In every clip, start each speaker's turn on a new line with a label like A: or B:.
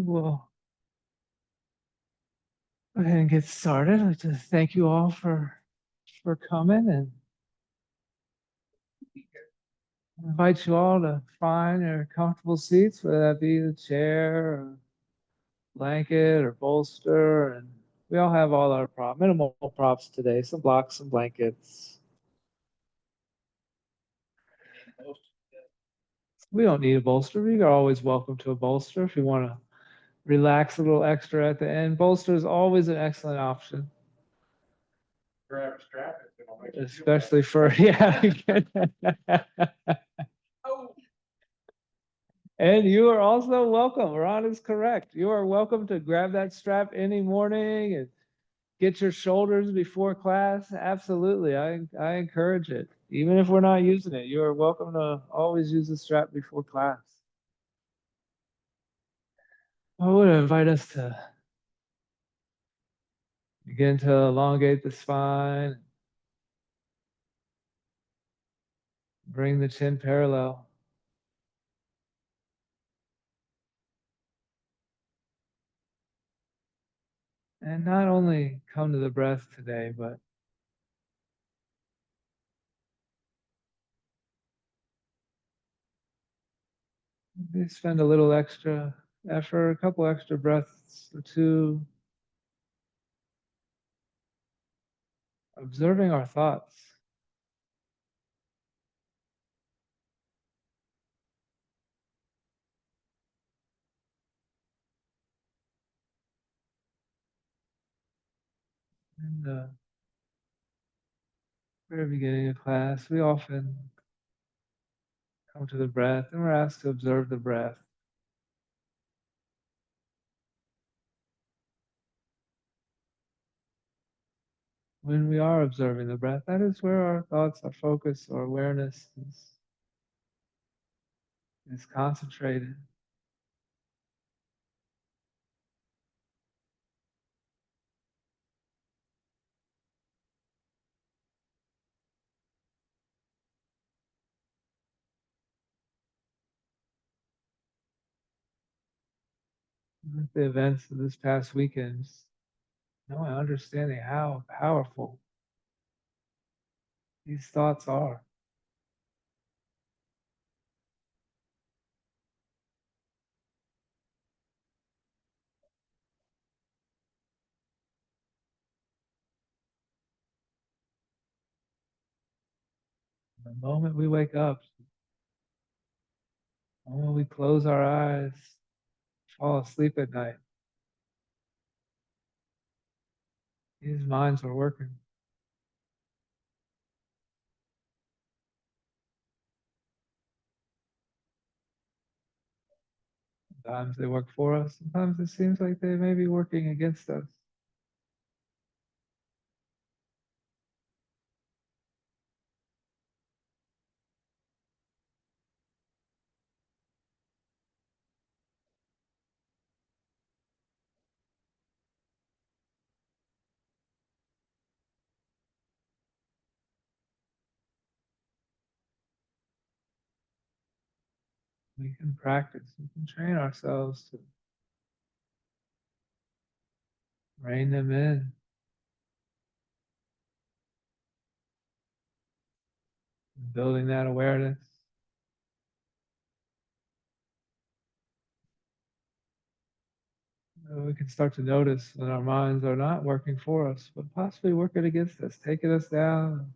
A: we'll go ahead and get started. I'd like to thank you all for coming and invite you all to find your comfortable seats, whether that be the chair or blanket or bolster. And we all have all our minimal props today, some blocks, some blankets. We don't need a bolster. You're always welcome to a bolster if you want to relax a little extra at the end. Bolster is always an excellent option. Especially for, yeah. And you are also welcome. Ron is correct. You are welcome to grab that strap any morning and get your shoulders before class. Absolutely. I encourage it. Even if we're not using it, you are welcome to always use the strap before class. I would invite us to begin to elongate the spine, bring the chin parallel. And not only come to the breath today, but maybe spend a little extra effort, a couple extra breaths or two, observing our thoughts. In the very beginning of class, we often come to the breath and we're asked to observe the breath. When we are observing the breath, that is where our thoughts, our focus, our awareness is concentrated. With the events of this past weekend, knowing, understanding how powerful these thoughts are. The moment we wake up, the moment we close our eyes, fall asleep at night, these minds are working. Sometimes they work for us. Sometimes it seems like they may be working against us. We can practice. We can train ourselves to rein them in. Building that awareness. We can start to notice when our minds are not working for us, but possibly working against us, taking us down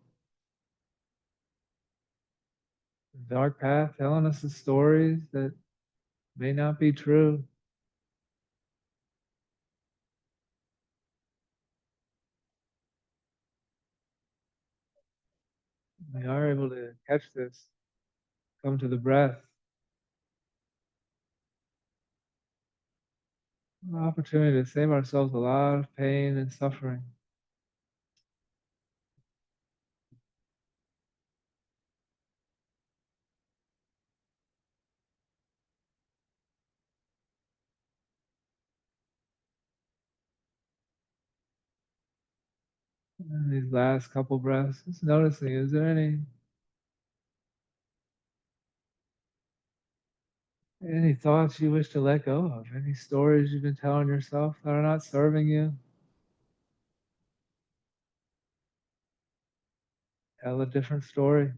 A: a dark path, telling us the stories that may not be true. We are able to catch this, come to the breath. An opportunity to save ourselves a lot of pain and suffering. And these last couple breaths, just noticing, is there Any thoughts you wish to let go of? Any stories you've been telling yourself that are not serving you? Tell a different story.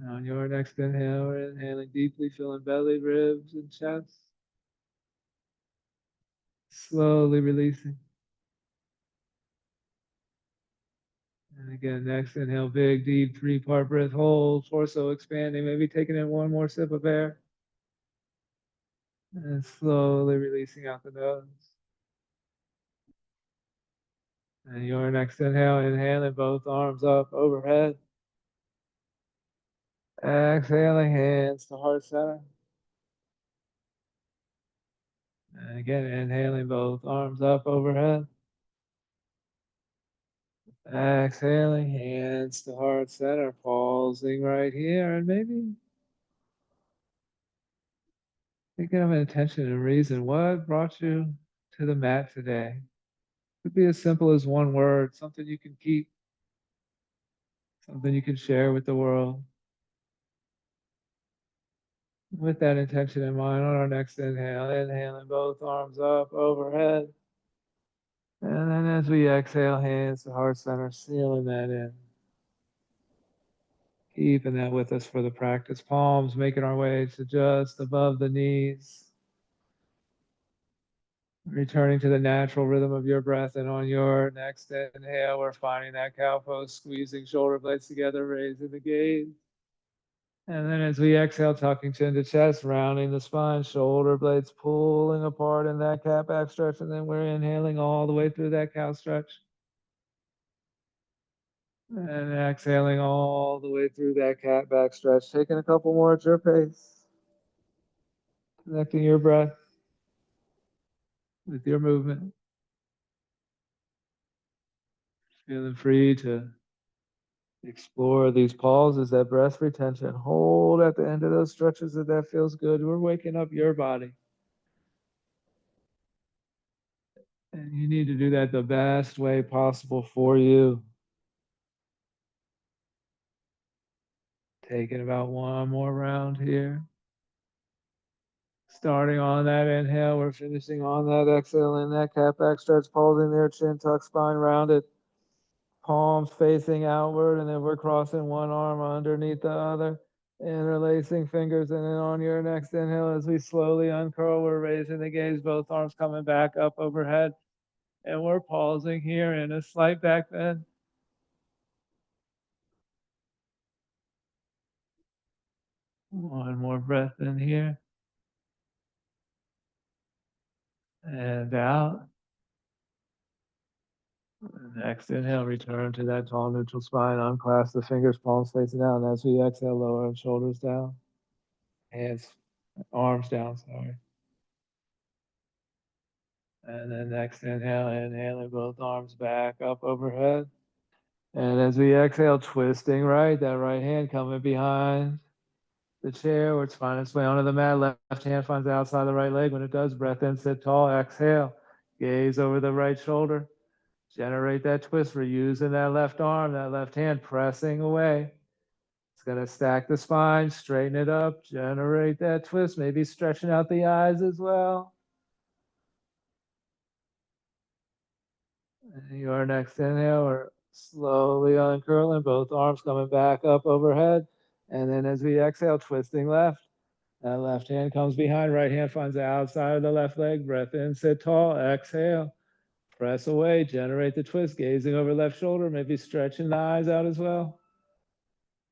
A: And on your next inhale, we're inhaling deeply, feeling belly, ribs, and chest. Slowly releasing. And again, next inhale, big, deep, three-part breath, hold, torso expanding, maybe taking in one more sip of air. And slowly releasing out the nose. And your next inhale, inhaling both arms up overhead. Exhaling, hands to heart center. And again, inhaling both arms up overhead. Exhaling, hands to heart center, pausing right here, and maybe thinking of an intention and reason. What brought you to the mat today? Could be as simple as one word, something you can keep, something you can share with the world. With that intention in mind, on our next inhale, inhaling both arms up overhead. And then as we exhale, hands to heart center, sealing that in. Keeping that with us for the practice. Palms making our way to just above the knees. Returning to the natural rhythm of your breath. And on your next inhale, we're finding that cow pose, squeezing shoulder blades together, raising the gaze. And then as we exhale, tucking chin to chest, rounding the spine, shoulder blades pulling apart in that cat back stretch. And then we're inhaling all the way through that cow stretch. And exhaling all the way through that cat back stretch. Taking a couple more at your pace. Connecting your breath with your movement. Feeling free to explore these pauses, that breath retention. Hold at the end of those stretches if that feels good. We're waking up your body. And you need to do that the best way possible for you. Taking about one more round here. Starting on that inhale, we're finishing on that exhale in that cat back stretch, pausing there, chin tuck, spine rounded, palms facing outward, and then we're crossing one arm underneath the other, interlacing fingers, and then on your next inhale, as we slowly uncurl, we're raising the gaze, both arms coming back up overhead, and we're pausing here in a slight back bend. One more breath in here. And out. Next inhale, return to that tall neutral spine. Unclasp the fingers, palms facing down. As we exhale, lower our shoulders down. Hands, arms down, sorry. And then next inhale, inhaling both arms back up overhead. And as we exhale, twisting right, that right hand coming behind the chair, where it's finding its way onto the mat. Left hand finds the outside of the right leg. When it does, breath in, sit tall, exhale. Gaze over the right shoulder. Generate that twist. We're using that left arm, that left hand, pressing away. It's going to stack the spine, straighten it up, generate that twist, maybe stretching out the eyes as well. And your next inhale, we're slowly uncurling, both arms coming back up overhead. And then as we exhale, twisting left. That left hand comes behind, right hand finds the outside of the left leg. Breath in, sit tall, exhale. Press away, generate the twist, gazing over left shoulder, maybe stretching the eyes out as well.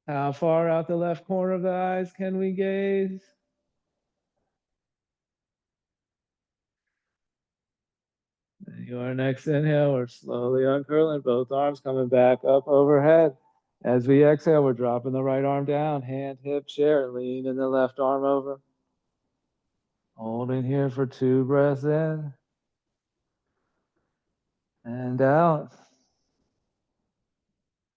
A: How far out the left corner of the eyes can we gaze? And your next inhale, we're slowly uncurling, both arms coming back up overhead. As we exhale, we're dropping the right arm down, hand, hip, chair, leaning the left arm over. Holding here for 2 breaths in and out.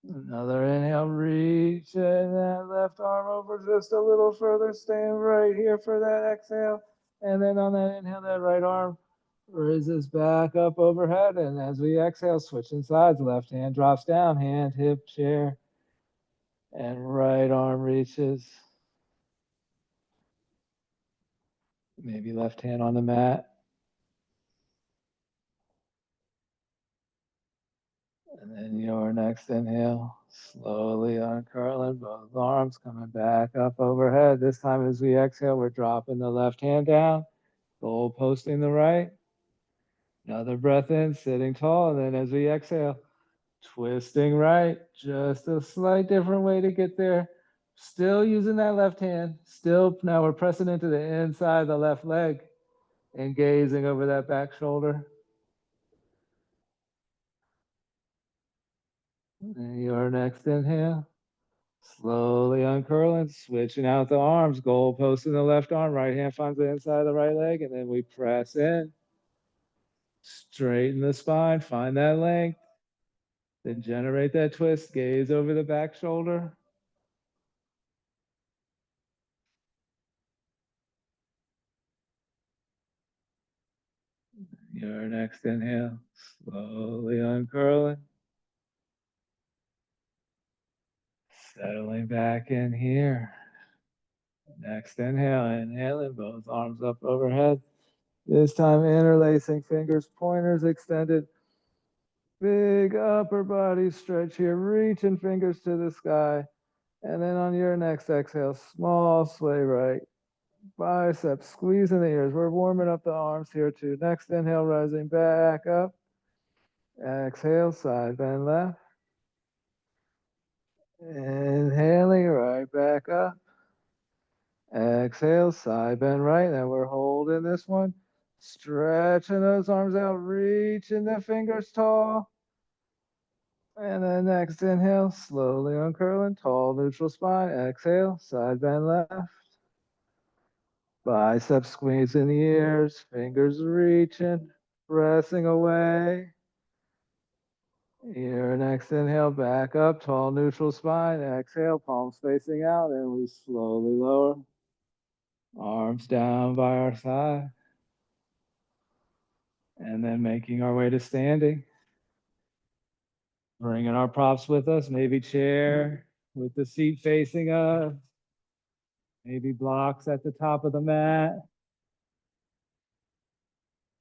A: Another inhale, reaching that left arm over just a little further, staying right here for that exhale. And then on that inhale, that right arm raises back up overhead. And as we exhale, switching sides, left hand drops down, hand, hip, chair, and right arm reaches. Maybe left hand on the mat. And then your next inhale, slowly uncurling both arms, coming back up overhead. This time as we exhale, we're dropping the left hand down, goal posting the right. Another breath in, sitting tall. And then as we exhale, twisting right. Just a slight different way to get there. Still using that left hand. Still, now we're pressing into the inside of the left leg and gazing over that back shoulder. And your next inhale. Slowly uncurling, switching out the arms, goal post in the left arm, right hand finds the inside of the right leg, and then we press in. Straighten the spine, find that length, then generate that twist, gaze over the back shoulder. Your next inhale, slowly uncurling. Settling back in here. Next inhale, inhaling, both arms up overhead. This time interlacing fingers, pointers extended. Big upper body stretch here, reaching fingers to the sky. And then on your next exhale, small sway right. Biceps, squeezing the ears. We're warming up the arms here too. Next inhale, rising back up. Exhale, side bend left. Inhaling right back up. Exhale, side bend right. Now we're holding this one. Stretching those arms out, reaching the fingers tall. And then next inhale, slowly uncurling, tall neutral spine. Exhale, side bend left. Biceps squeezing the ears, fingers reaching, pressing away. Your next inhale, back up, tall neutral spine. Exhale, palms facing out, and we slowly lower. Arms down by our side. And then making our way to standing. Bringing our props with us, maybe chair with the seat facing us. Maybe blocks at the top of the mat.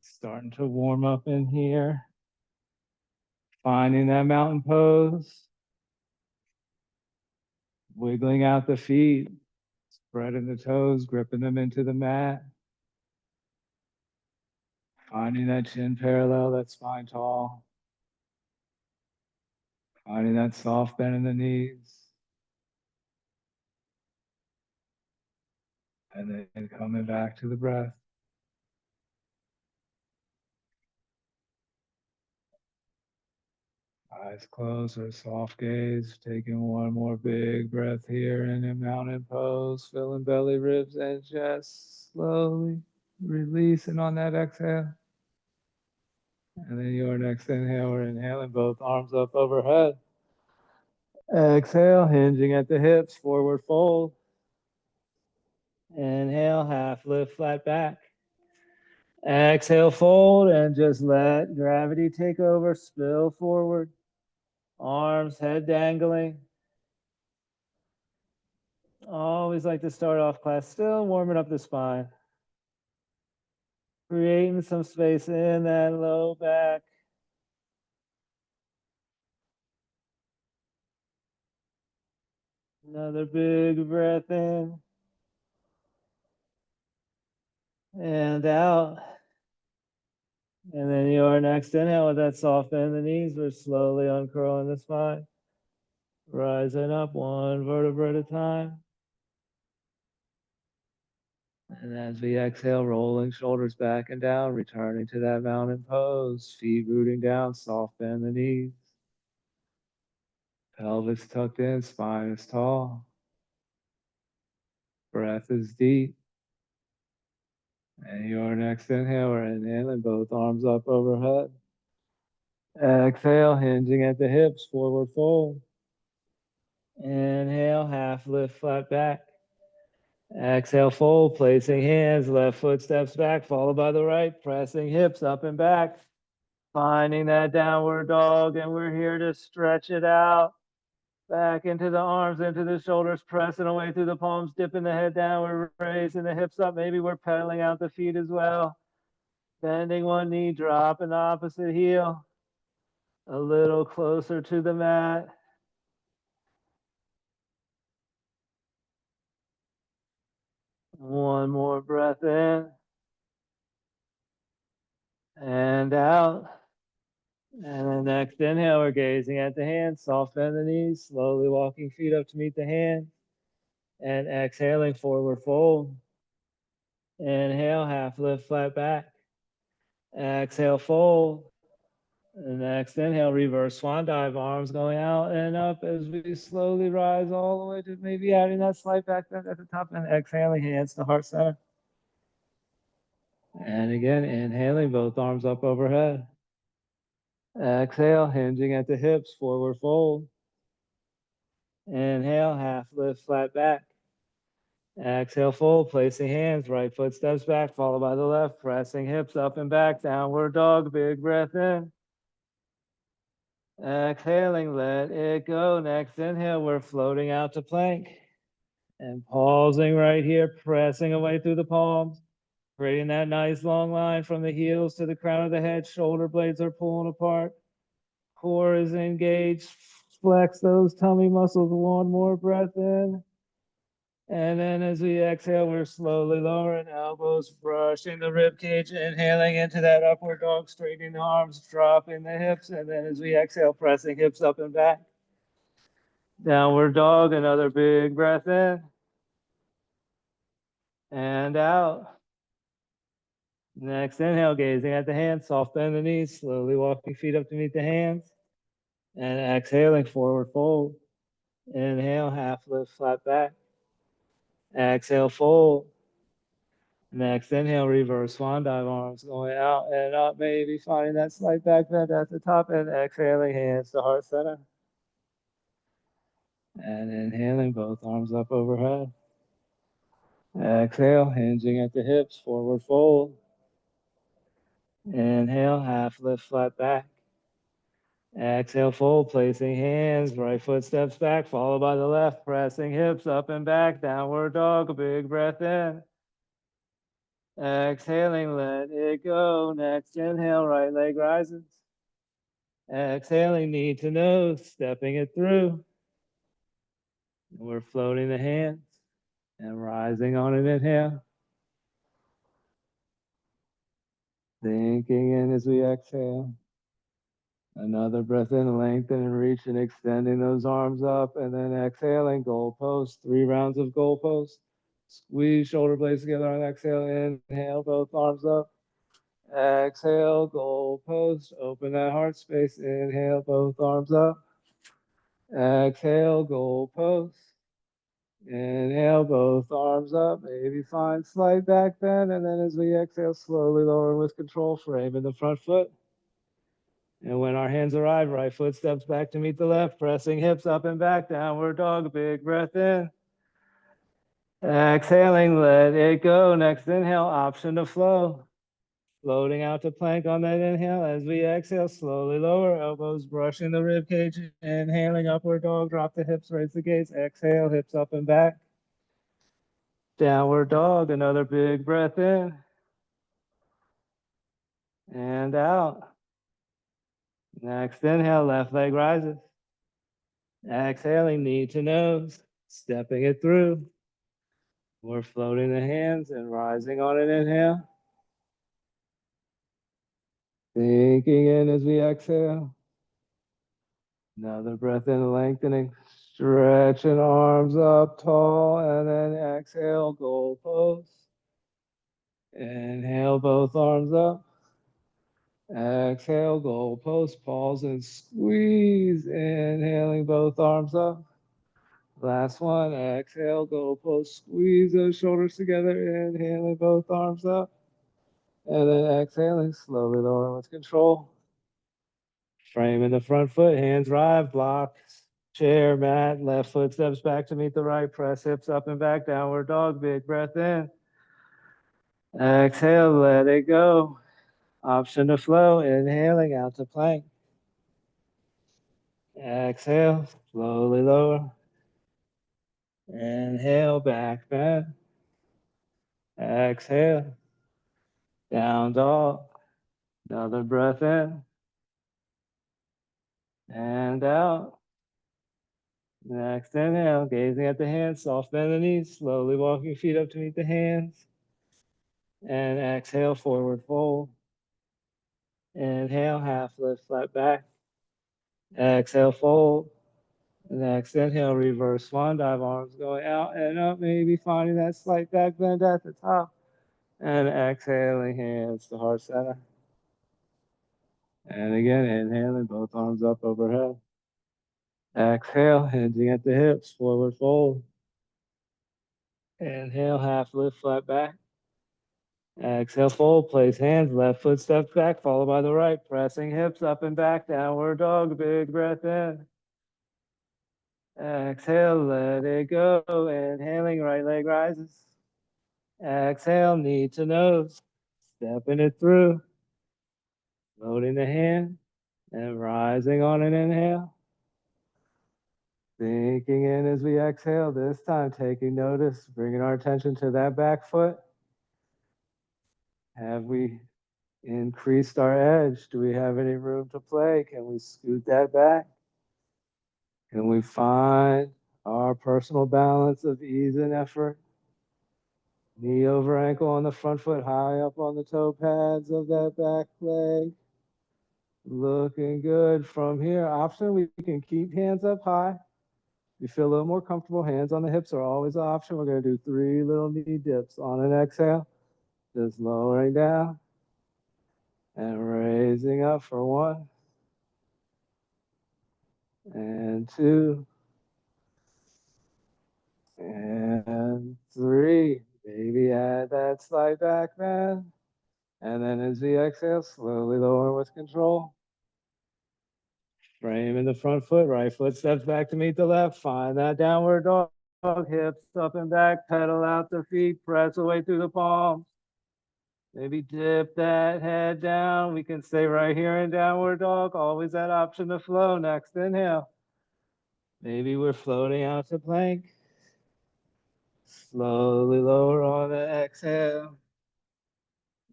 A: Starting to warm up in here. Finding that mountain pose. Wiggling out the feet. Spreading the toes, gripping them into the mat. Finding that chin parallel, that spine tall. Finding that soft bend in the knees. And then coming back to the breath. Eyes closed or soft gaze. Taking one more big breath here in a mountain pose. Filling belly, ribs, and chest. Slowly releasing on that exhale. And then your next inhale, we're inhaling both arms up overhead. Exhale, hinging at the hips, forward fold. Inhale, half lift, flat back. Exhale, fold, and just let gravity take over. Spill forward. Arms, head dangling. Always like to start off class still warming up the spine. Creating some space in that low back. Another big breath in. And out. And then your next inhale with that soft bend in the knees, we're slowly uncurling the spine. Rising up one vertebra at a time. And as we exhale, rolling shoulders back and down, returning to that mountain pose, feet rooting down, soft bend the knees. Pelvis tucked in, spine is tall. Breath is deep. And your next inhale, we're inhaling, both arms up overhead. Exhale, hinging at the hips, forward fold. Inhale, half lift, flat back. Exhale, fold, placing hands, left foot steps back, followed by the right, pressing hips up and back. Finding that downward dog, and we're here to stretch it out. Back into the arms, into the shoulders, pressing away through the palms, dipping the head down. We're raising the hips up. Maybe we're pedaling out the feet as well. Bending one knee, dropping the opposite heel. A little closer to the mat. One more breath in and out. And then next inhale, we're gazing at the hands, soft bend the knees, slowly walking feet up to meet the hands. And exhaling, forward fold. Inhale, half lift, flat back. Exhale, fold. And next inhale, reverse swan dive, arms going out and up as we slowly rise all the way to maybe adding that slight back bend at the top and exhaling, hands to heart center. And again, inhaling, both arms up overhead. Exhale, hinging at the hips, forward fold. Inhale, half lift, flat back. Exhale, fold, placing hands, right foot steps back, followed by the left, pressing hips up and back, downward dog, big breath in. Exhaling, let it go. Next inhale, we're floating out to plank. And pausing right here, pressing away through the palms, creating that nice long line from the heels to the crown of the head. Shoulder blades are pulling apart. Core is engaged. Flex those tummy muscles. One more breath in. And then as we exhale, we're slowly lowering elbows, brushing the rib cage, inhaling into that upward dog, straightening the arms, dropping the hips. And then as we exhale, pressing hips up and back. Downward dog, another big breath in. And out. Next inhale, gazing at the hands, soft bend the knees, slowly walking feet up to meet the hands. And exhaling, forward fold. Inhale, half lift, flat back. Exhale, fold. Next inhale, reverse swan dive, arms going out and up, maybe finding that slight back bend at the top, and exhaling, hands to heart center. And inhaling, both arms up overhead. Exhale, hinging at the hips, forward fold. Inhale, half lift, flat back. Exhale, fold, placing hands, right foot steps back, followed by the left, pressing hips up and back, downward dog, a big breath in. Exhaling, let it go. Next inhale, right leg rises. Exhaling, knee to nose, stepping it through. And we're floating the hands and rising on an inhale. Sinking in as we exhale. Another breath in, lengthen and reach and extending those arms up, and then exhaling, goalpost, 3 rounds of goalpost. Squeeze shoulder blades together on exhale, inhale, both arms up. Exhale, goalpost, open that heart space, inhale, both arms up. Exhale, goalpost. Inhale, both arms up, maybe find slight back bend, and then as we exhale, slowly lower with control, frame in the front foot. And when our hands arrive, right foot steps back to meet the left, pressing hips up and back, downward dog, big breath in. Exhaling, let it go. Next inhale, option to flow. Floating out to plank on that inhale. As we exhale, slowly lower, elbows brushing the rib cage. Inhaling, upward dog, drop the hips, raise the gaze. Exhale, hips up and back. Downward dog, another big breath in. And out. Next inhale, left leg rises. Exhaling, knee to nose, stepping it through. We're floating the hands and rising on an inhale. Sinking in as we exhale. Another breath in, lengthening, stretching arms up tall, and then exhale, goalpost. Inhale, both arms up. Exhale, goalpost, pause and squeeze. Inhaling, both arms up. Last one, exhale, goalpost, squeeze those shoulders together, inhaling, both arms up. And then exhaling, slowly lower with control. Frame in the front foot, hands rise, blocks, chair, mat, left foot steps back to meet the right, press hips up and back, downward dog, big breath in. Exhale, let it go. Option to flow, inhaling out to plank. Exhale, slowly lower. Inhale, back bend. Exhale, down dog. Another breath in and out. Next inhale, gazing at the hands, soft bend the knees, slowly walking feet up to meet the hands. And exhale, forward fold. Inhale, half lift, flat back. Exhale, fold. Next inhale, reverse swan dive, arms going out and up, maybe finding that slight back bend at the top. And exhaling, hands to heart center. And again, inhaling, both arms up overhead. Exhale, hinging at the hips, forward fold. Inhale, half lift, flat back. Exhale, fold, place hands, left foot steps back, followed by the right, pressing hips up and back, downward dog, big breath in. Exhale, let it go, inhaling, right leg rises. Exhale, knee to nose, stepping it through, loading the hand, and rising on an inhale. Sinking in as we exhale, this time taking notice, bringing our attention to that back foot. Have we increased our edge? Do we have any room to play? Can we scoot that back? Can we find our personal balance of ease and effort? Knee over ankle on the front foot, high up on the toe pads of that back leg. Looking good from here. Option, we can keep hands up high. You feel a little more comfortable, hands on the hips are always an option. We're going to do 3 little knee dips on an exhale. Just lowering down and raising up for 1 and 2 and 3. Maybe add that slight back bend. And then as we exhale, slowly lower with control. Frame in the front foot, right foot steps back to meet the left. Find that downward dog, hips up and back, pedal out the feet, press away through the palms. Maybe dip that head down. We can stay right here in downward dog. Always that option to flow. Next inhale. Maybe we're floating out to plank. Slowly lower on the exhale.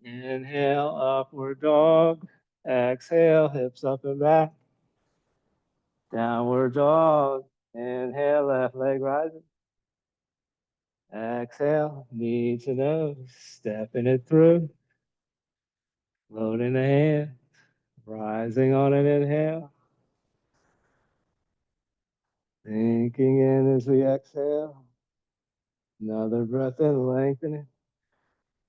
A: Inhale, upward dog. Exhale, hips up and back. Downward dog. Inhale, left leg rising. Exhale, knee to nose, stepping it through. Loading the hand, rising on an inhale. Sinking in as we exhale. Another breath in, lengthening.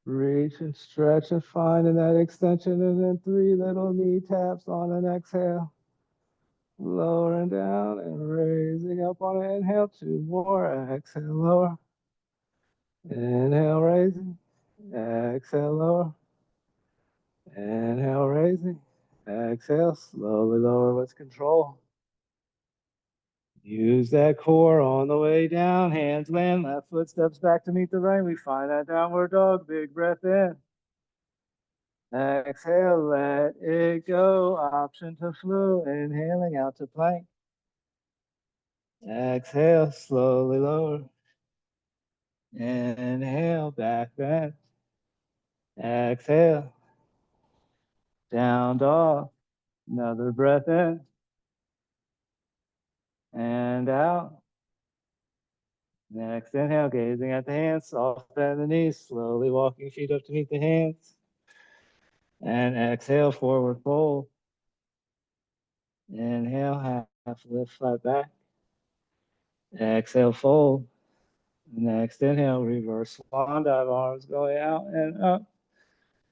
A: Reach and stretch and finding that extension, and then 3 little knee taps on an exhale. Lowering down and raising up on an inhale. 2 more. Exhale, lower. Inhale, raising. Exhale, lower. Inhale, raising. Exhale, slowly lower with control. Use that core on the way down. Hands land, left foot steps back to meet the right. We find that downward dog. Big breath in. Exhale, let it go. Option to flow. Inhaling out to plank. Exhale, slowly lower. Inhale, back bend. Exhale, down dog. Another breath in and out. Next inhale, gazing at the hands, soft bend the knees, slowly walking feet up to meet the hands. And exhale, forward fold. Inhale, half lift, flat back. Exhale, fold. Next inhale, reverse swan dive, arms going out and up.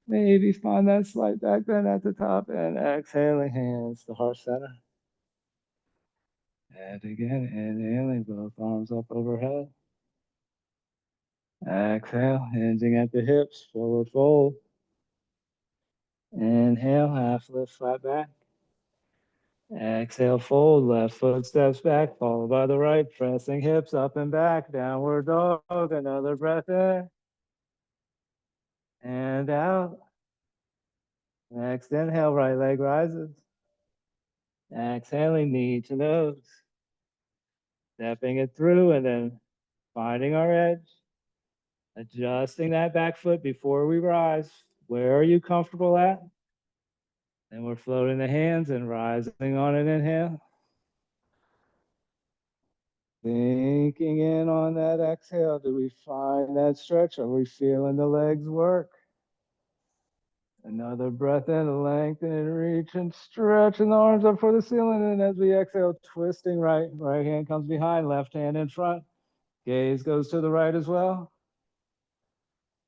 A: Maybe find that slight back bend at the top, and exhaling, hands to heart center. And again, inhaling, both arms up overhead. Exhale, hinging at the hips, forward fold. Inhale, half lift, flat back. Exhale, fold, left foot steps back, followed by the right, pressing hips up and back, downward dog, another breath in. And out. Next inhale, right leg rises. Exhaling knee to nose. Stepping it through and then finding our edge. Adjusting that back foot before we rise. Where are you comfortable at? And we're floating the hands and rising on an inhale. Thinking in on that exhale. Do we find that stretch? Are we feeling the legs work? Another breath in, lengthen and reach and stretching the arms up for the ceiling. And as we exhale, twisting right. Right hand comes behind, left hand in front. Gaze goes to the right as well.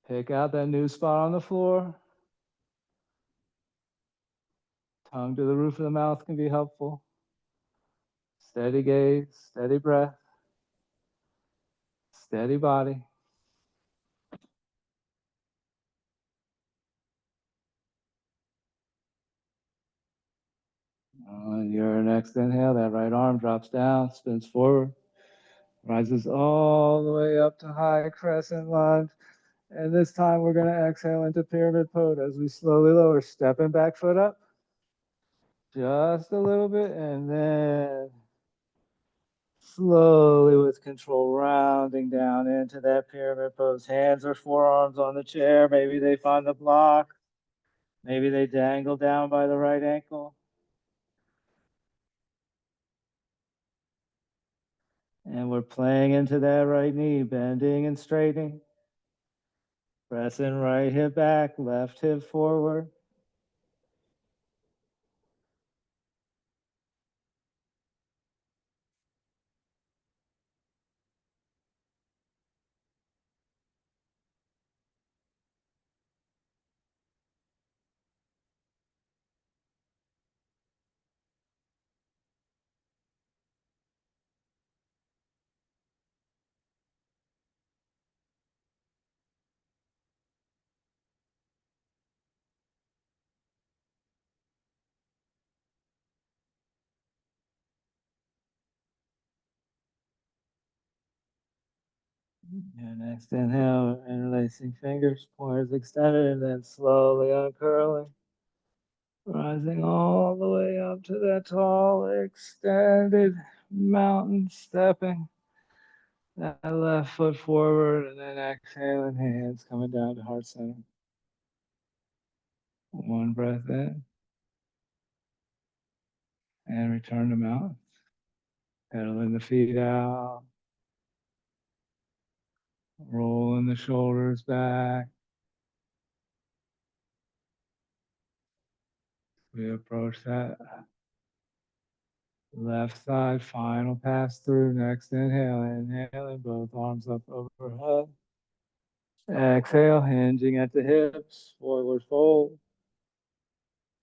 A: Pick out that new spot on the floor. Tongue to the roof of the mouth can be helpful. Steady gaze, steady breath, steady body. On your next inhale, that right arm drops down, spins forward, rises all the way up to high crescent lunge. And this time we're going to exhale into pyramid pose as we slowly lower, stepping back foot up just a little bit, and then slowly with control rounding down into that pyramid pose. Hands or forearms on the chair. Maybe they find the block. Maybe they dangle down by the right ankle. And we're playing into that right knee, bending and straightening. Pressing right hip back, left hip forward. Your next inhale, interlacing fingers, pointers extended, and then slowly uncurling. Rising all the way up to that tall, extended mountain, stepping that left foot forward, and then exhaling, hands coming down to heart center. One breath in, and return to mountain. Pedaling the feet out, rolling the shoulders back. We approach that left side, final pass through. Next inhale, inhaling, both arms up overhead. Exhale, hinging at the hips, forward fold.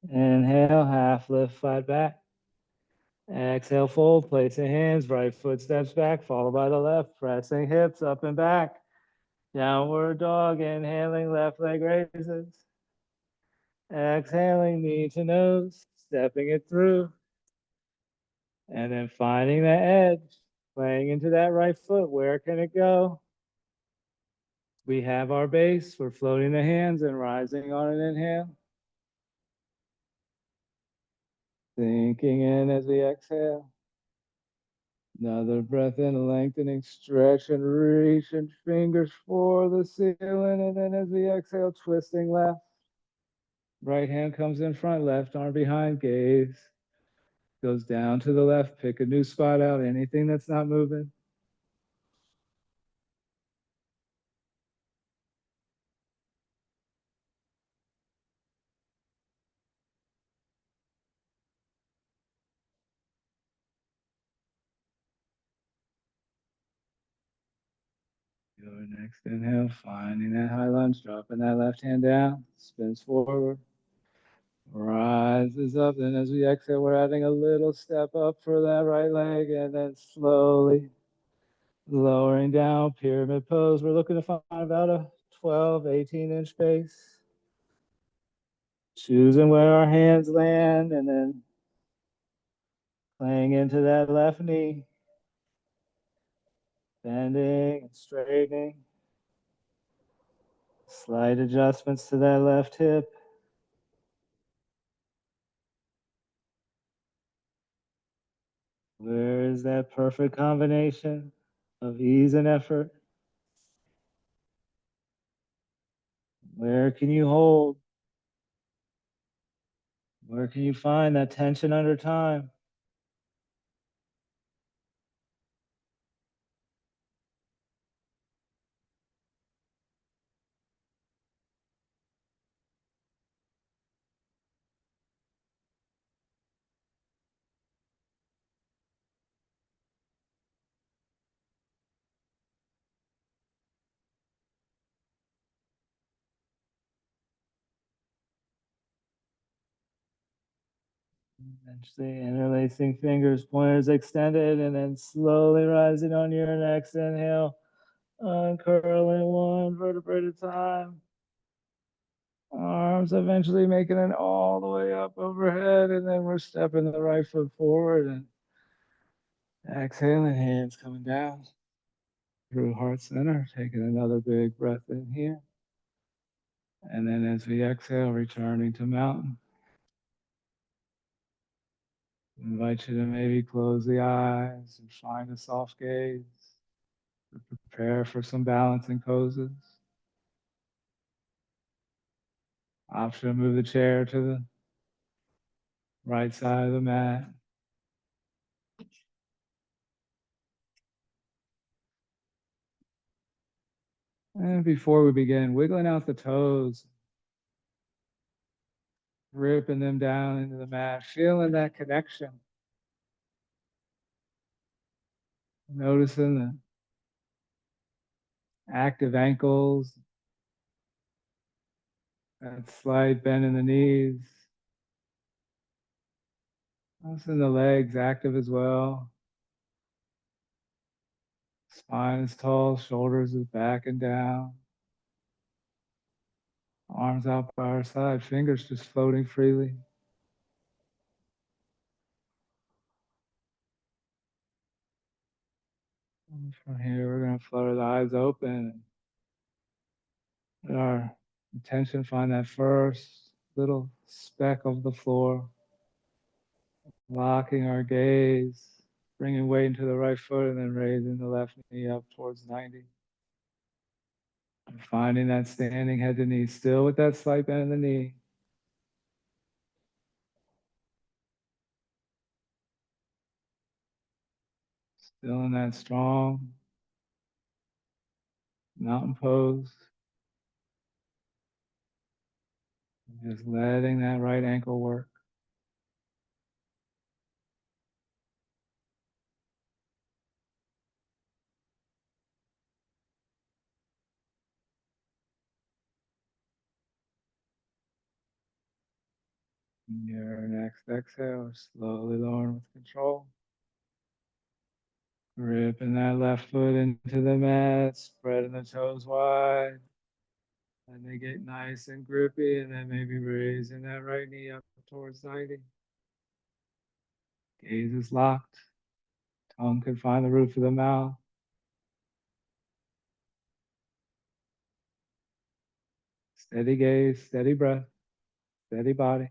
A: Inhale, half lift, flat back. Exhale, fold, placing hands, right foot steps back, followed by the left, pressing hips up and back. Downward dog, inhaling, left leg raises. Exhaling, knee to nose, stepping it through. And then finding that edge, playing into that right foot. Where can it go? We have our base. We're floating the hands and rising on an inhale. Sinking in as we exhale. Another breath in, lengthening, stretch and reach and fingers for the ceiling. And then as we exhale, twisting left. Right hand comes in front, left arm behind, gaze. Goes down to the left, pick a new spot out, anything that's not moving. Your next inhale, finding that high lunge, dropping that left hand down, spins forward, rises up. Then as we exhale, we're adding a little step up for that right leg, and then slowly lowering down, pyramid pose. We're looking to find about a 12, 18-inch base. Choosing where our hands land, and then playing into that left knee, bending and straightening. Slight adjustments to that left hip. is that perfect combination of ease and effort? Where can you hold? Where can you find that tension under time? Eventually interlacing fingers, pointers extended, and then slowly rising on your next inhale, uncurling one vertebrae at a time. Arms eventually making it all the way up overhead, and then we're stepping the right foot forward and exhaling, hands coming down through heart center, taking another big breath in here. And then as we exhale, returning to mountain. Invite you to maybe close the eyes and find a soft gaze. Prepare for some balancing poses. Option to move the chair to the right side of the mat. And before we begin, wiggling out the toes, ripping them down into the mat, feeling that connection. Noticing the active ankles, that slight bend in the knees. Noticing the legs active as well. Spine is tall, shoulders is back and down. Arms out by our side, fingers just floating freely. And from here, we're going to flutter the eyes open. Let our attention find that first little speck of the floor. Locking our gaze, bringing weight into the right foot, and then raising the left knee up towards 90. And finding that standing head to knee, still with that slight bend in the knee. Still in that strong mountain pose. Just letting that right ankle work. Your next exhale, slowly lowering with control. Ripping that left foot into the mat, spreading the toes wide. And they get nice and grippy, and then maybe raising that right knee up towards 90. Gaze is locked. Tongue can find the roof of the mouth. Steady gaze, steady breath, steady body.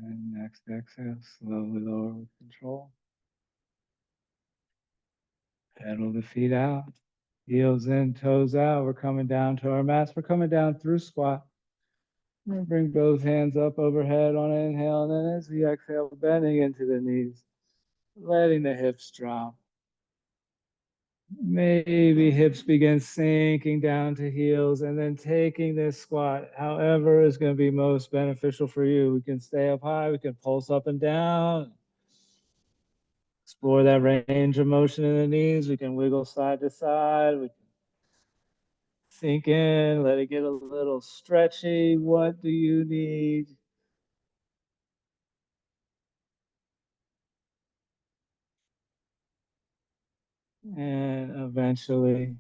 A: And next exhale, slowly lower with control. Pedal the feet out. Heels in, toes out. We're coming down to our mats. We're coming down through squat. We're gonna bring both hands up overhead on inhale, and then as we exhale, bending into the knees, letting the hips drop. Maybe hips begin sinking down to heels, and then taking this squat, however is going to be most beneficial for you. We can stay up high, we can pulse up and down. Explore that range of motion in the knees. We can wiggle side to side. We can sink in, let it get a little stretchy. What do you need? And eventually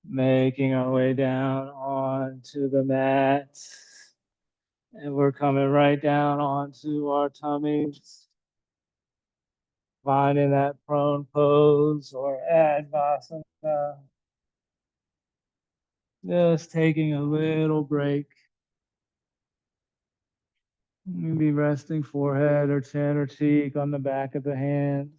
A: making our way down onto the mat. And we're coming right down onto our tummies. finding that prone pose or Advasana. Just taking a little break. Maybe resting forehead or chin or cheek on the back of the hands.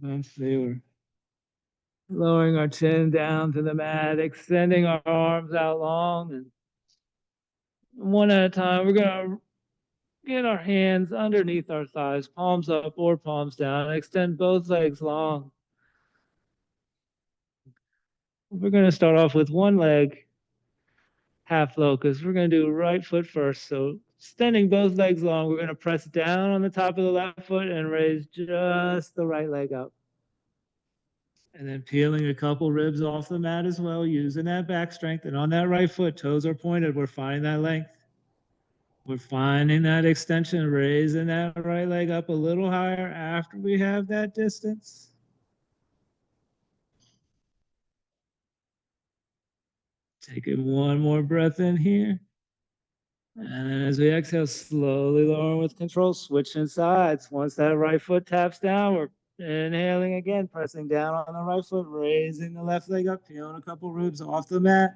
A: Eventually, we're lowering our chin down to the mat, extending our arms out long, and one at a time, we're gonna get our hands underneath our thighs, palms up or palms down, extend both legs long. We're gonna start off with one leg half locust. We're gonna do right foot first. So extending both legs long, we're gonna press down on the top of the left foot and raise just the right leg up. And then peeling a couple ribs off the mat as well, using that back strength. And on that right foot, toes are pointed. We're finding that length. We're finding that extension, raising that right leg up a little higher after we have that distance. Taking one more breath in here. And then as we exhale, slowly lowering with control, switching sides. Once that right foot taps down, we're inhaling again, pressing down on the right foot, raising the left leg up, peeling a couple ribs off the mat.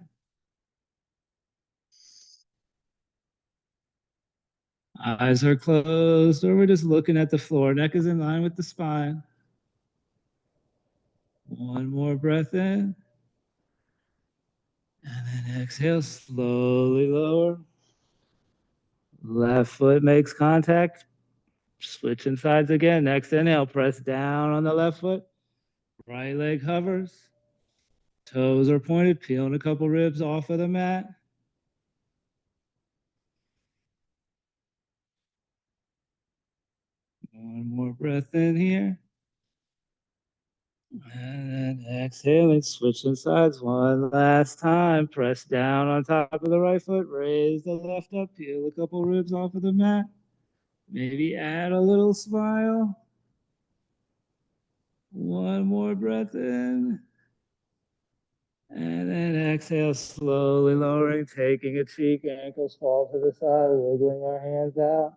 A: Eyes are closed, or we're just looking at the floor. Neck is in line with the spine. One more breath in. And then exhale, slowly lower. Left foot makes contact. Switching sides again. Next inhale, press down on the left foot. Right leg hovers. Toes are pointed, peeling a couple ribs off of the mat. One more breath in here. And then exhaling, switching sides one last time. Press down on top of the right foot, raise the left up, peel a couple ribs off of the mat. Maybe add a little smile. One more breath in. And then exhale, slowly lowering, taking a cheek, ankles fall to the side, wiggling our hands out.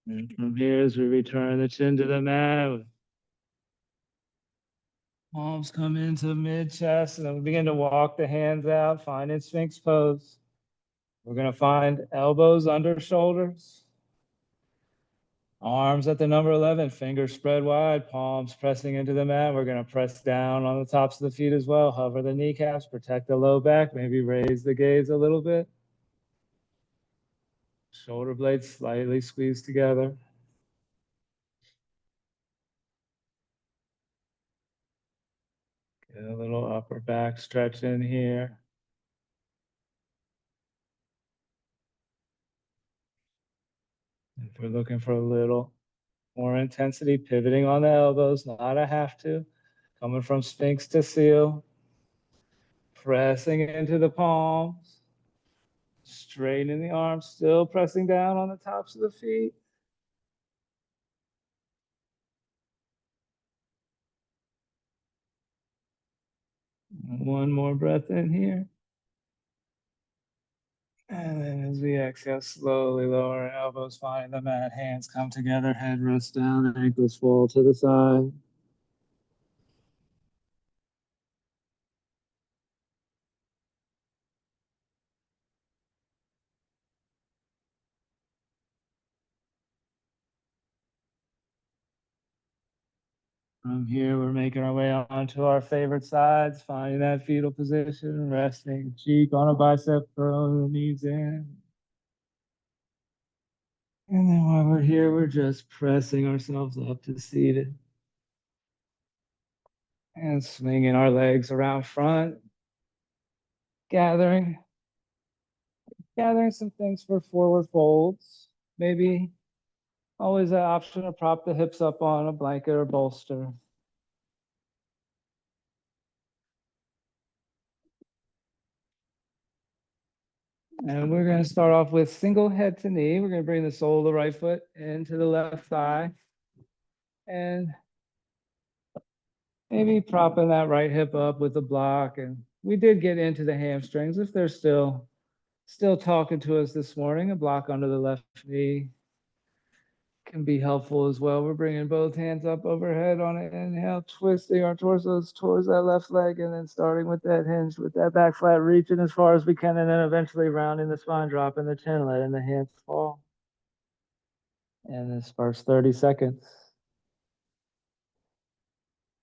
A: And from here, as we return the chin to the mat, palms come into mid chest, and then we begin to walk the hands out, finding Sphinx pose. We're going to find elbows under shoulders, arms at the number 11, fingers spread wide, palms pressing into the mat. We're going to press down on the tops of the feet as well, hover the kneecaps, protect the low back, maybe raise the gaze a little bit. Shoulder blades slightly squeezed together. Get a little upper back stretch in here. If we're looking for a little more intensity, pivoting on the elbows, not a have to. Coming from Sphinx to seal. Pressing into the palms. Straightening the arms, still pressing down on the tops of the feet. One more breath in here. And then as we exhale, slowly lower elbows, find the mat, hands come together, head rests down, ankles fall to the side. From here, we're making our way onto our favorite sides, finding that fetal position, resting cheek on a bicep, curling the knees in. And then while we're here, we're just pressing ourselves up to seated. And swinging our legs around front, gathering. gathering some things for forward folds. Maybe always an option to prop the hips up on a blanket or bolster. And we're going to start off with single head to knee. We're going to bring the sole of the right foot into the left thigh. And maybe propping that right hip up with a block. And we did get into the hamstrings. If they're still talking to us this morning, a block under the left knee can be helpful as well. We're bringing both hands up overhead on an inhale, twisting our torsos towards that left leg, and then starting with that hinge, with that back flat, reaching as far as we can, and then eventually rounding the spine, dropping the chin, letting the hands fall. And this first 30 seconds,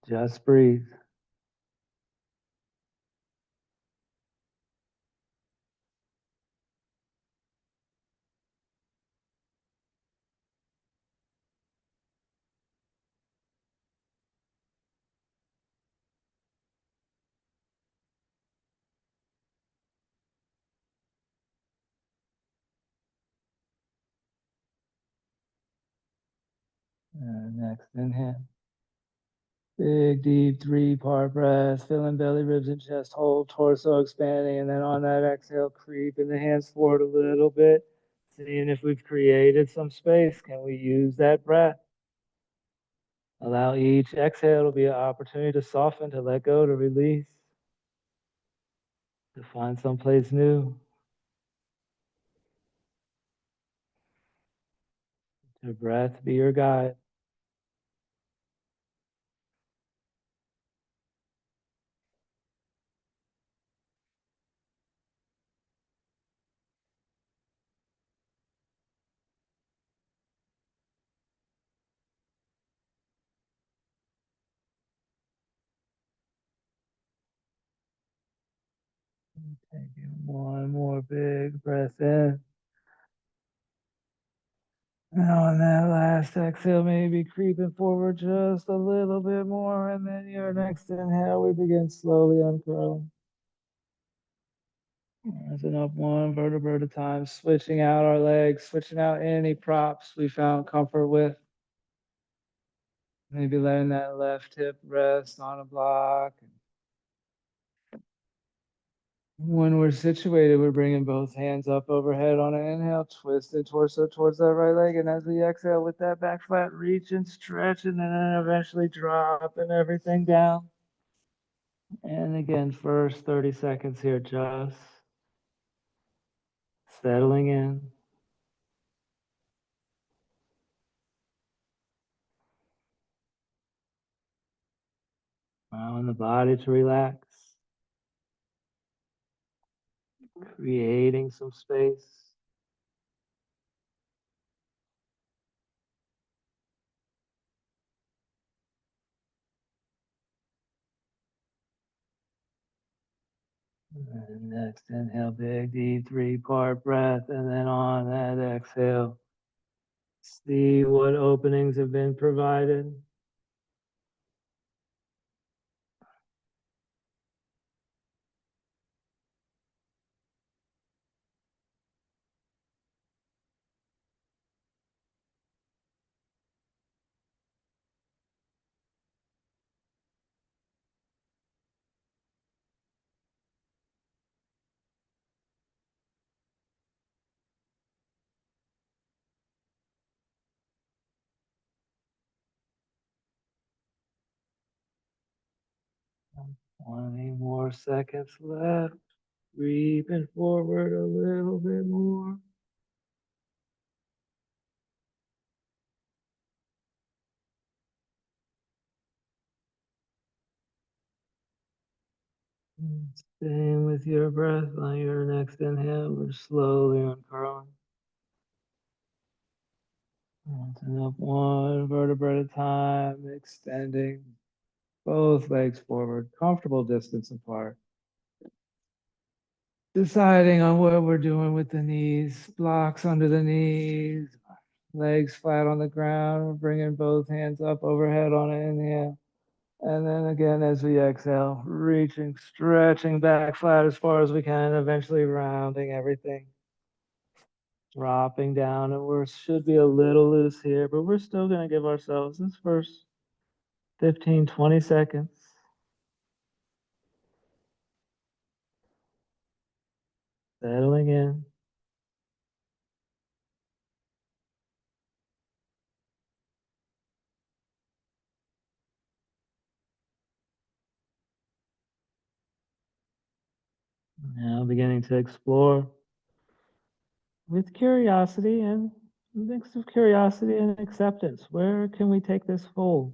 A: just breathe. And next inhale. Big, deep, three-part breath, filling belly, ribs, and chest, whole torso expanding. And then on that exhale, creeping the hands forward a little bit, seeing if we've created some space. Can we use that breath? Allow each exhale to be an opportunity to soften, to let go, to release, to find someplace new, to breath be your guide. Taking one more big breath in. And on that last exhale, maybe creeping forward just a little bit more. And then your next inhale, we begin slowly uncurling. Rising up one vertebra at a time, switching out our legs, switching out any props we found comfort with. Maybe letting that left hip rest on a block. When we're situated, we're bringing both hands up overhead on an inhale, twisted torso towards that right leg. And as we exhale with that back flat, reaching, stretching, and then eventually dropping everything down. And again, first 30 seconds here, just settling in. Allowing the body to relax. Creating some space. And next inhale, big deep three-part breath. And then on that exhale, see what openings have been provided. Twenty more seconds left. Creeping forward a little bit more. Staying with your breath on your next inhale. We're slowly uncurling. Lifting up one vertebra at a time, extending both legs forward, comfortable distance apart. Deciding on what we're doing with the knees, blocks under the knees, legs flat on the ground. We're bringing both hands up overhead on an inhale. And then again, as we exhale, reaching, stretching back flat as far as we can, eventually rounding everything. Dropping down, and we should be a little loose here, but we're still going to give ourselves this first 15, 20 seconds. Settling in. Now beginning to explore with curiosity and a mix of curiosity and acceptance. Where can we take this fold?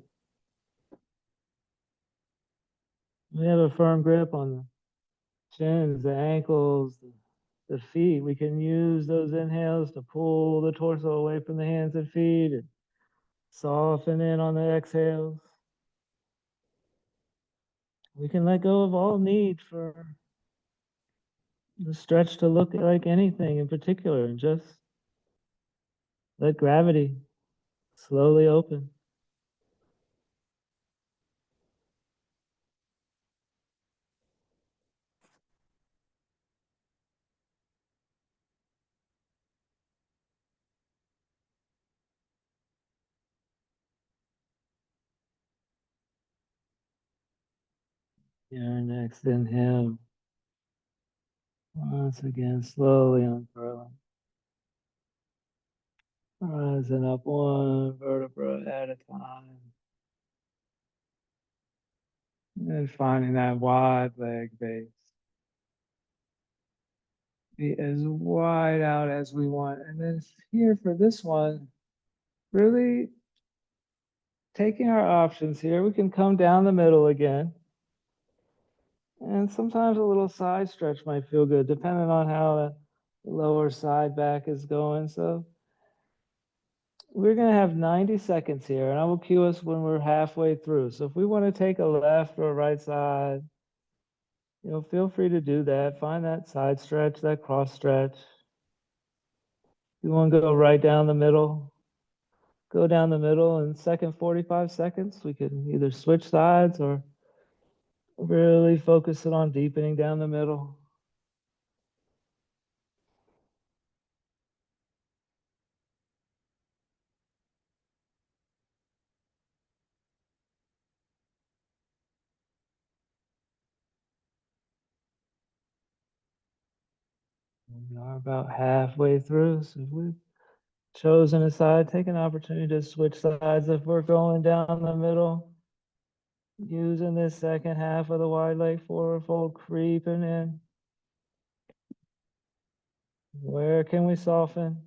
A: We have a firm grip on the shins, the ankles, the feet. We can use those inhales to pull the torso away from the hands and feet and soften in on the exhales. We can let go of all need for the stretch to look like anything in particular and just let gravity slowly open. Your next inhale. Once again, slowly unfurling. Rising up one vertebra at a time. And finding that wide leg base. Be as wide out as we want. And then here for this one, really taking our options here. We can come down the middle again. And sometimes a little side stretch might feel good, depending on how the lower side back is going. So we're going to have 90 seconds here, and I will cue us when we're halfway through. So if we want to take a left or a right side, feel free to do that. Find that side stretch, that cross stretch. If you want to go right down the middle, go down the middle. In second 45 seconds, we can either switch sides or really focus it on deepening down the middle. We are about halfway through, so we've chosen a side. Take an opportunity to switch sides if we're going down the middle. Using this second half of the wide leg forward fold, creeping in. Where can we soften?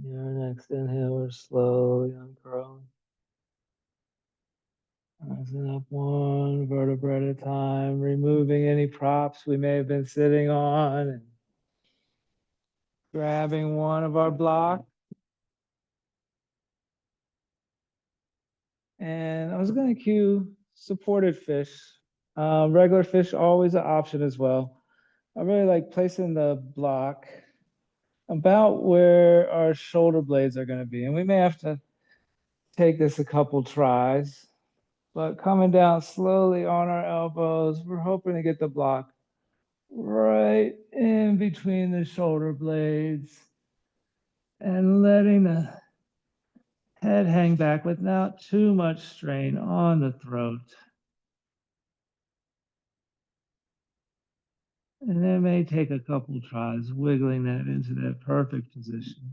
A: Your next inhale, we're slowly uncurling. Rising up one vertebra at a time, removing any props we may have been sitting on, and grabbing one of our blocks. And I was going to cue supported fish. Regular fish, always an option as well. I really like placing the block about where our shoulder blades are going to be. And we may have to take this a couple tries, but coming down slowly on our elbows, we're hoping to get the block right in between the shoulder blades and letting the head hang back without too much strain on the throat. And it may take a couple tries wiggling that into that perfect position.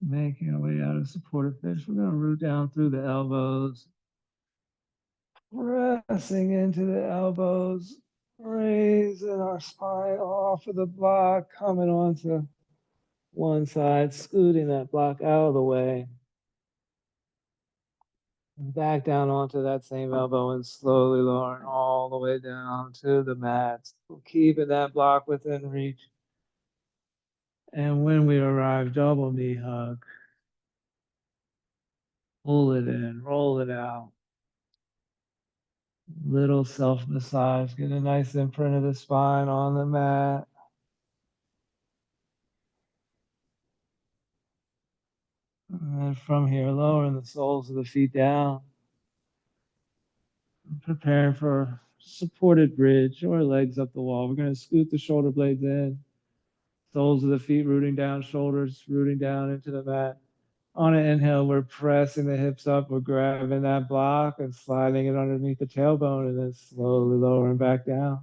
A: Making our way out of supported fish. We're going to root down through the elbows, pressing into the elbows, raising our spine off of the block, coming onto one side, scooting that block out of the way. Back down onto that same elbow and slowly lowering all the way down to the mat. Keeping that block within reach. And when we arrive, double knee hug. Pull it in, roll it out. Little self massage. Get a nice imprint of the spine on the mat. And then from here, lowering the soles of the feet down. Preparing for supported bridge or legs up the wall. We're going to scoot the shoulder blades in. Soles of the feet rooting down, shoulders rooting down into the mat. On an inhale, we're pressing the hips up. We're grabbing that block and sliding it underneath the tailbone and then slowly lowering back down.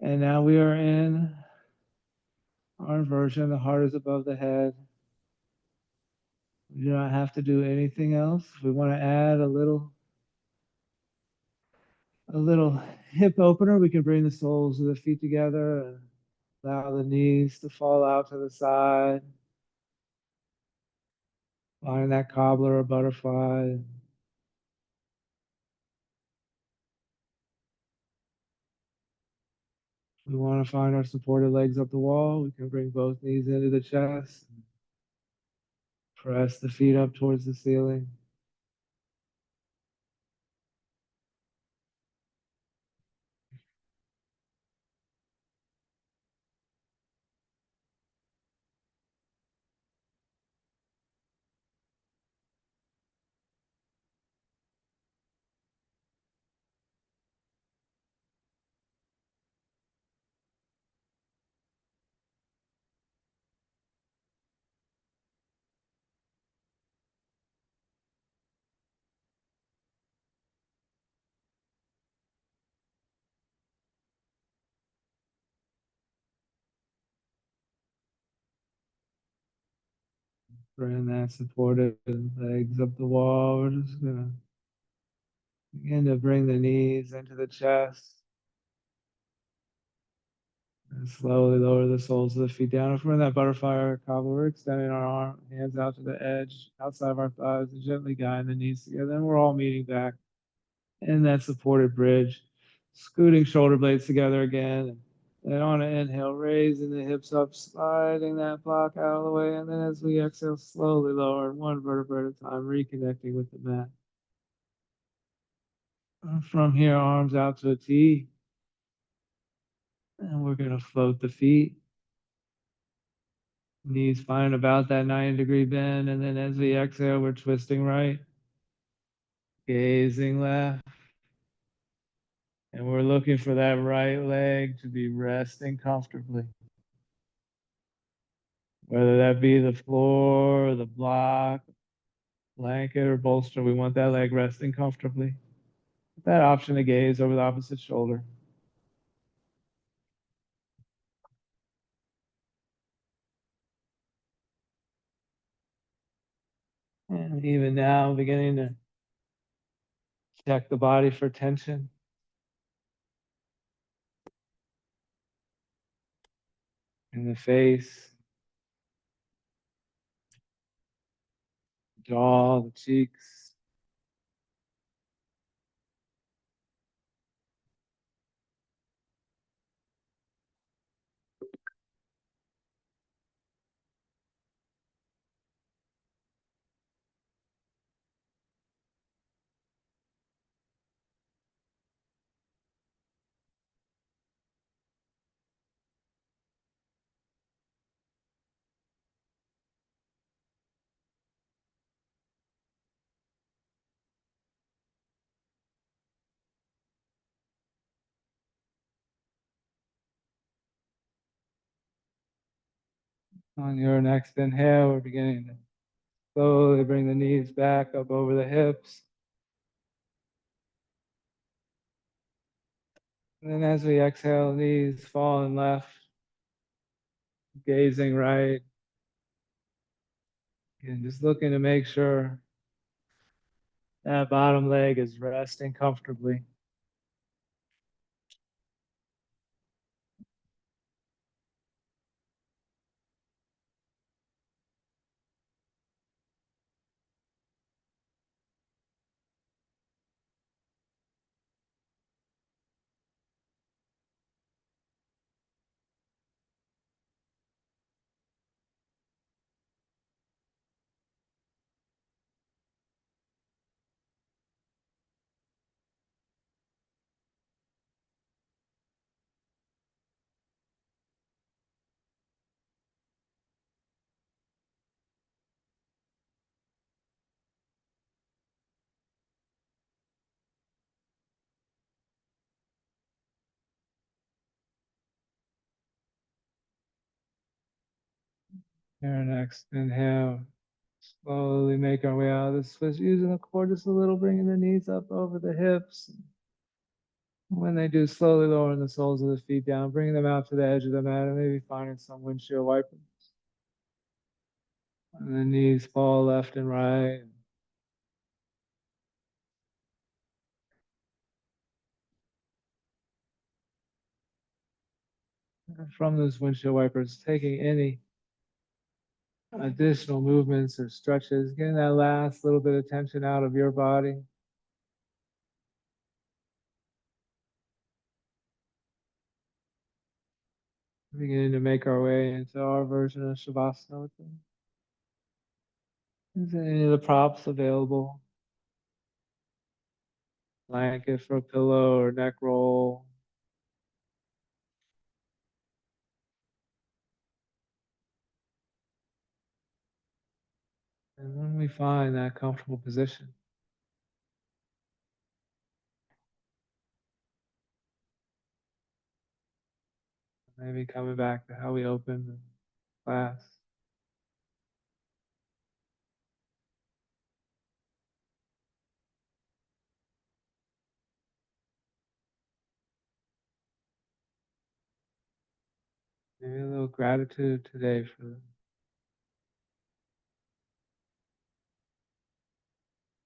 A: And now we are in our inversion. The heart is above the head. We do not have to do anything else. If we want to add a little hip opener, we can bring the soles of the feet together and allow the knees to fall out to the side. Find that cobbler or butterfly. If we want to find our supported legs up the wall, we can bring both knees into the chest. Press the feet up towards the ceiling. Bring that supported legs up the wall. We're just going to begin to bring the knees into the chest. And slowly lower the soles of the feet down. If we're in that butterfly or cobbler, we're extending our hands out to the edge, outside of our thighs, and gently guiding the knees together. And we're all meeting back in that supported bridge, scooting shoulder blades together again. And on an inhale, raising the hips up, sliding that block out of the way. And then as we exhale, slowly lower one vertebra at a time, reconnecting with the mat. And from here, arms out to a T. And we're going to float the feet. Knees find about that 90-degree bend. And then as we exhale, we're twisting right, gazing left. And we're looking for that right leg to be resting comfortably. Whether that be the floor, the block, blanket, or bolster, we want that leg resting comfortably. That option to gaze over the opposite shoulder. And even now, beginning to check the body for tension. In the face, jaw, the cheeks. On your next inhale, we're beginning to slowly bring the knees back up over the hips. And then as we exhale, knees falling left, gazing right. And just looking to make sure that bottom leg is resting comfortably. Here next, inhale. Slowly make our way out of this twist, using the core just a little, bringing the knees up over the hips. When they do, slowly lowering the soles of the feet down, bringing them out to the edge of the mat, and maybe finding some windshield wipers. And the knees fall left and right. And from those windshield wipers, taking any additional movements or stretches, getting that last little bit of tension out of your body. Beginning to make our way into our version of Shavasana. Is there any of the props available? Blanket for a pillow or neck roll. And when we find that comfortable position, maybe coming back to how we opened the class. Maybe a little gratitude today for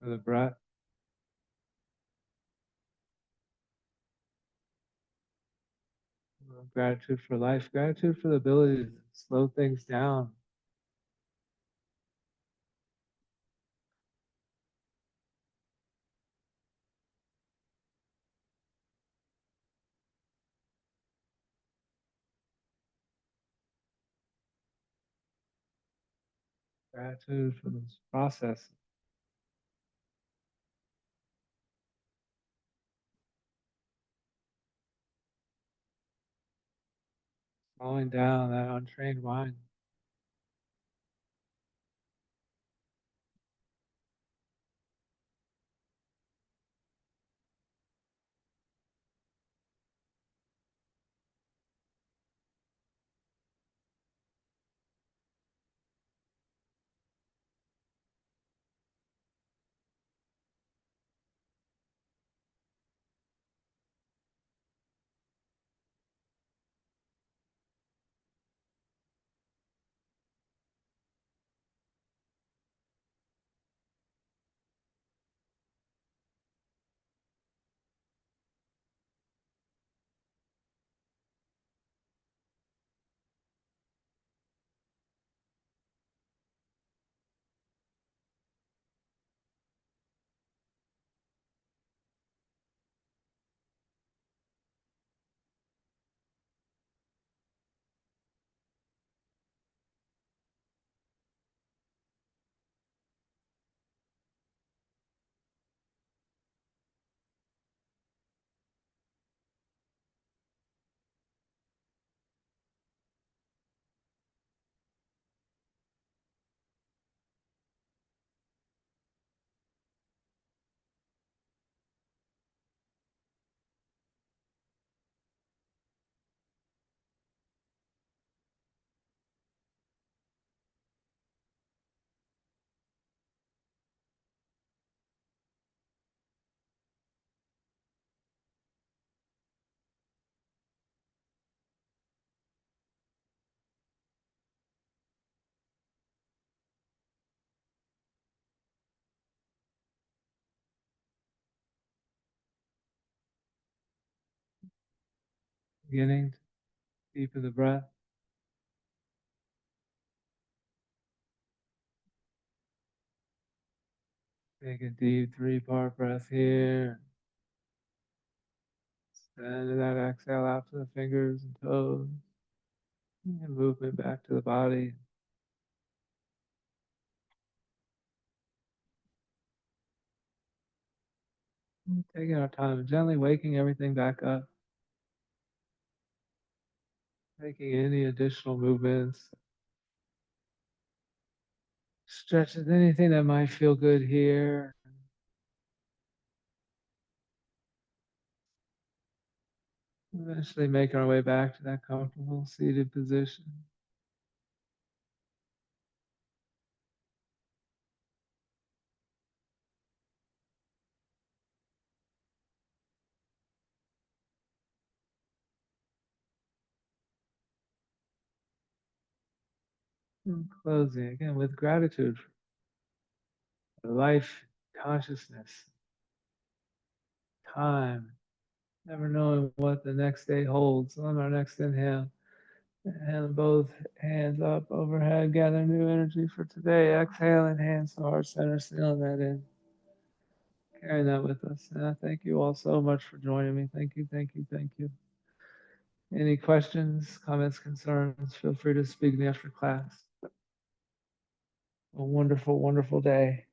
A: the breath, a little gratitude for life, gratitude for the ability to slow things down. Gratitude for this process, slowing down that untrained mind. Beginning to deepen the breath. Take a deep 3-part breath here. Send that exhale out to the fingers and toes. And movement back to the body. Taking our time, gently waking everything back up. Making any additional movements. Stretches, anything that might feel good here. Eventually making our way back to that comfortable seated position. And closing again with gratitude for life, consciousness, time, never knowing what the next day holds. On our next inhale, and both hands up overhead, gather new energy for today. Exhale and hands to heart center, sealing that in. Carrying that with us. And I thank you all so much for joining me. Thank you, thank you, thank you. Any questions, comments, concerns, feel free to speak to me after class. A wonderful, wonderful day.